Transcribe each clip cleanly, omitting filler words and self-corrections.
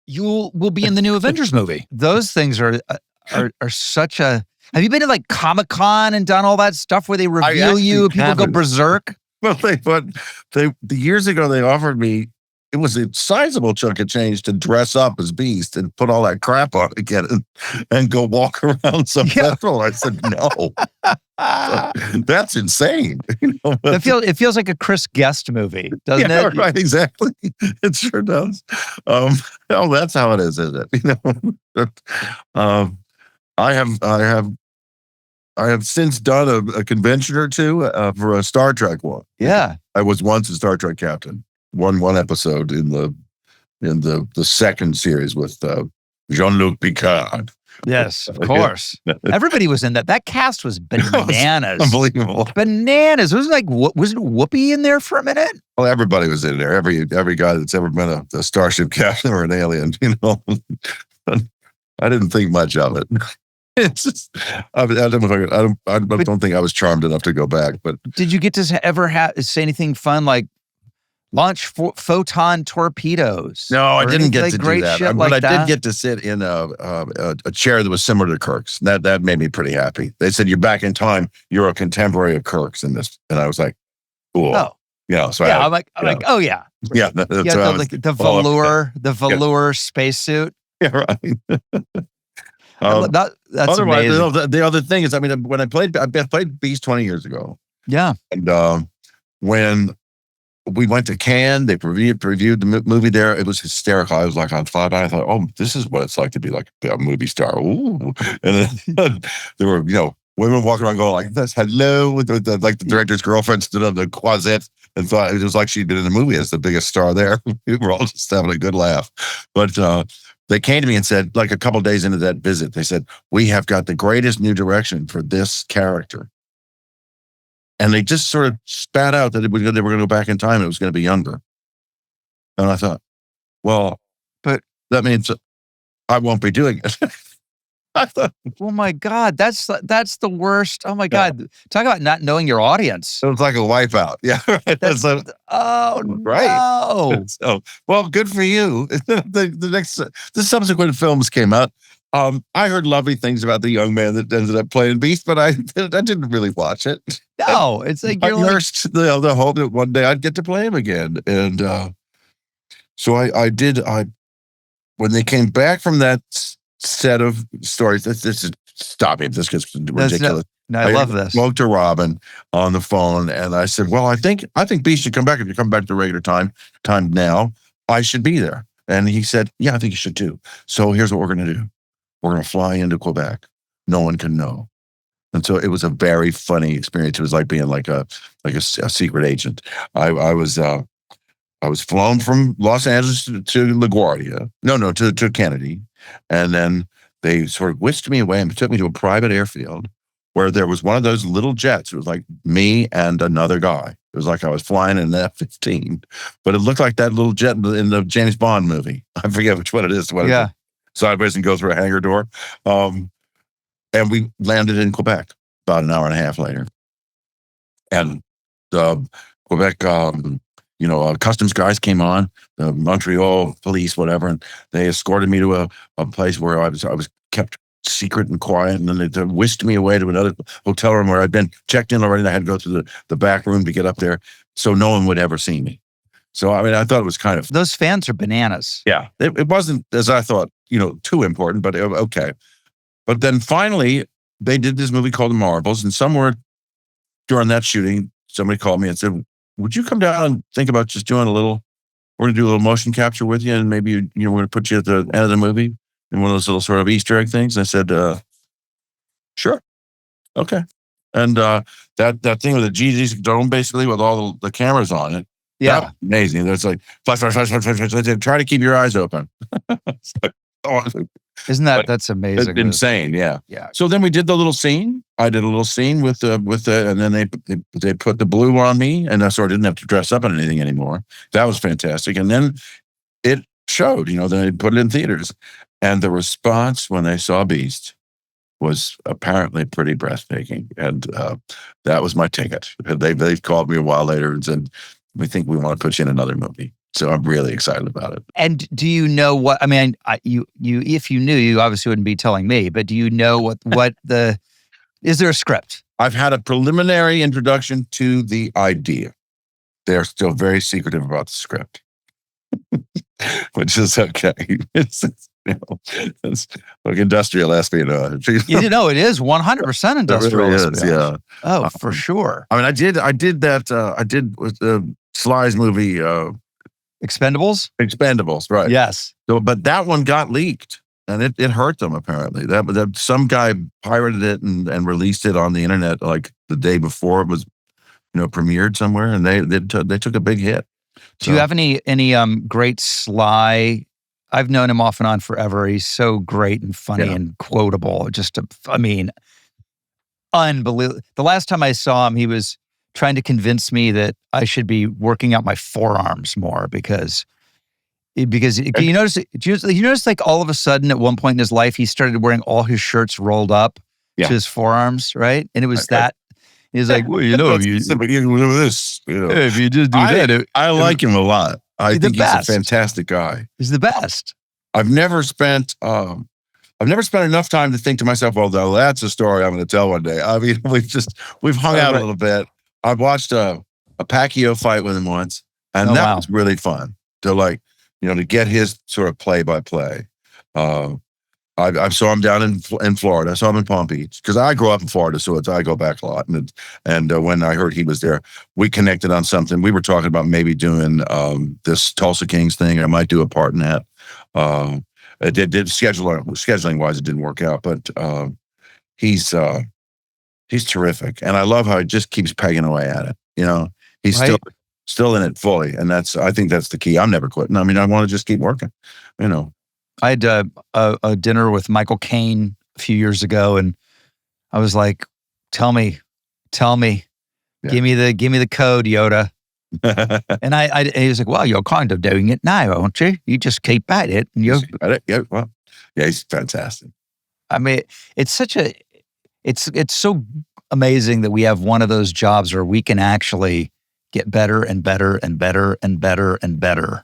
you will be in the new Avengers movie. Those things are such a. Have you been to like Comic-Con and done all that stuff where they reveal you? People go berserk. Well, the years ago they offered me. It was a sizable chunk of change to dress up as Beast and put all that crap on again and go walk around some festival. I said no. That's insane. It feels like a Chris Guest movie, doesn't it? Right, exactly. It sure does. That's how it is, isn't it? I have since done a convention or two for a Star Trek one. Yeah, I was once a Star Trek captain. One episode in the second series with Jean-Luc Picard. Yes, of course. Everybody was in that. That cast was bananas. Unbelievable. Bananas. It was like, was it Whoopi in there for a minute? Well, everybody was in there. Every guy that's ever been a starship captain or an alien, I didn't think much of it. It's just, I don't think I was charmed enough to go back. But did you get to ever say anything fun like launch photon torpedoes? No, I didn't get to do that. But I did get to sit in a chair that was similar to Kirk's. That made me pretty happy. They said, "You're back in time. You're a contemporary of Kirk's in this," and I was like, "Cool." Oh. So I'm like, oh yeah, yeah. The velour spacesuit. Yeah, right. That's otherwise, amazing. The other thing is, when I played Beast 20 years ago. Yeah, and when we went to Cannes, they previewed the movie there. It was hysterical. I was like on fly by. I thought, oh, this is what it's like to be like a movie star. Ooh. And then there were, women walking around going like this, hello, like the director's girlfriend stood on the closet and thought it was like she'd been in the movie as the biggest star there. We were all just having a good laugh. But they came to me and said, like a couple of days into that visit, they said, we have got the greatest new direction for this character. And they just sort of spat out that they were going to go back in time and it was going to be younger. And I thought, well, but that means I won't be doing it. I thought, oh my God, that's the worst. Oh my God. Talk about not knowing your audience. It was like a wipeout. Yeah. Right. No. So, well, good for you. The subsequent films came out. I heard lovely things about the young man that ended up playing Beast, but I didn't really watch it. No, it's like I nursed the hope that one day I'd get to play him again. And so I did. When they came back from that set of stories, this is stop it. This gets ridiculous. I love this. I spoke to Robin on the phone, and I said, "Well, I think Beast should come back. If you come back to regular time now, I should be there." And he said, "Yeah, I think you should too. So here's what we're going to do. We're going to fly into Quebec. No one can know." And so it was a very funny experience. It was like being like a secret agent. I was flown from Los Angeles to LaGuardia. No, to Kennedy. And then they sort of whisked me away and took me to a private airfield where there was one of those little jets. It was like me and another guy. It was like I was flying in an F-15, but it looked like that little jet in the James Bond movie. I forget which one it is. Sideways and go through a hangar door. And we landed in Quebec about an hour and a half later. And the Quebec, customs guys came on, the Montreal police, whatever, and they escorted me to a place where I was kept secret and quiet. And then they whisked me away to another hotel room where I'd been checked in already. And I had to go to the back room to get up there so no one would ever see me. So, I thought it was kind of... Those fans are bananas. Yeah. It wasn't, as I thought, too important, but okay. But then finally, they did this movie called The Marvels, and somewhere during that shooting, somebody called me and said, would you come down and think about just doing we're going to do a little motion capture with you, and maybe, we're going to put you at the end of the movie in one of those little sort of Easter egg things? And I said, sure. Okay. And that thing with the GG's dome, basically, with all the cameras on it. Yeah. Amazing. There's like, flash. Try to keep your eyes open. It's like, isn't that's amazing? It's insane. Yeah. Yeah. So then we did the little scene. I did a little scene with and then they put the blue on me, and I sort of didn't have to dress up in anything anymore. That was fantastic. And then it showed, then they put it in theaters, and the response when they saw Beast was apparently pretty breathtaking. And that was my ticket. They called me a while later and said, we think we want to put you in another movie. So I'm really excited about it. And do you know what, I mean, if you knew, you obviously wouldn't be telling me, but do you know is there a script? I've had a preliminary introduction to the idea. They're still very secretive about the script, which is okay. It's like industrial espionage. You know, it is 100% industrial really espionage. yeah. Oh, for sure. I mean, I did that. I did with the Sly's movie, Expendables, right? Yes. So, but that one got leaked, and it hurt them apparently. That some guy pirated it and released it on the internet like the day before it was, premiered somewhere, and they took a big hit. Do you have any great Sly? I've known him off and on forever. He's so great and funny and quotable. Unbelievable. The last time I saw him, he was trying to convince me that I should be working out my forearms more because you notice like all of a sudden at one point in his life, he started wearing all his shirts rolled up to his forearms, right? And it was that. He's like, well, if you look at this, if you just do that. I like him a lot. I think he's a fantastic guy. He's the best. I've never spent enough time to think to myself, well, that's a story I'm going to tell one day. I mean, we've hung out a little bit. I watched a Pacquiao fight with him once, and that was really fun to to get his sort of play by play. I saw him down in Florida. I saw him in Palm Beach because I grew up in Florida, so I go back a lot. And when I heard he was there, we connected on something. We were talking about maybe doing this Tulsa Kings thing. I might do a part in that. It did scheduling wise, it didn't work out, but he's terrific, and I love how he just keeps pegging away at it. He's still in it fully, and I think that's the key. I'm never quitting. I mean, I want to just keep working. I had a dinner with Michael Caine a few years ago, and I was like, "Tell me, give me the code, Yoda." And he was like, "Well, you're kind of doing it now, aren't you? You just keep at it." And he's fantastic. I mean, it's so amazing that we have one of those jobs where we can actually get better and better and better and better and better.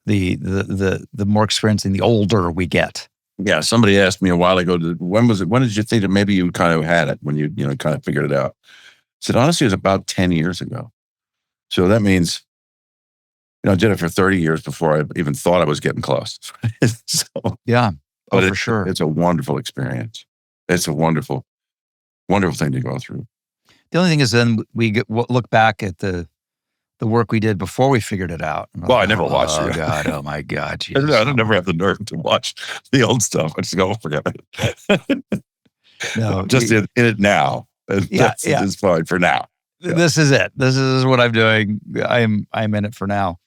The more experience and the older we get. Yeah, somebody asked me a while ago, when did you think that maybe you kind of had it, when you kind of figured it out? I said, honestly, it was about 10 years ago. So that means, I did it for 30 years before I even thought I was getting close. Yeah, for sure. It's a wonderful experience. It's a wonderful, wonderful thing to go through. The only thing is then we look back at the work we did before we figured it out. Well, I never watched it. Oh my God. I don't never have the nerve to watch the old stuff. I just go, forget it. No, just in it now. It's fine for now. Yeah. This is it. This is what I'm doing. I'm in it for now.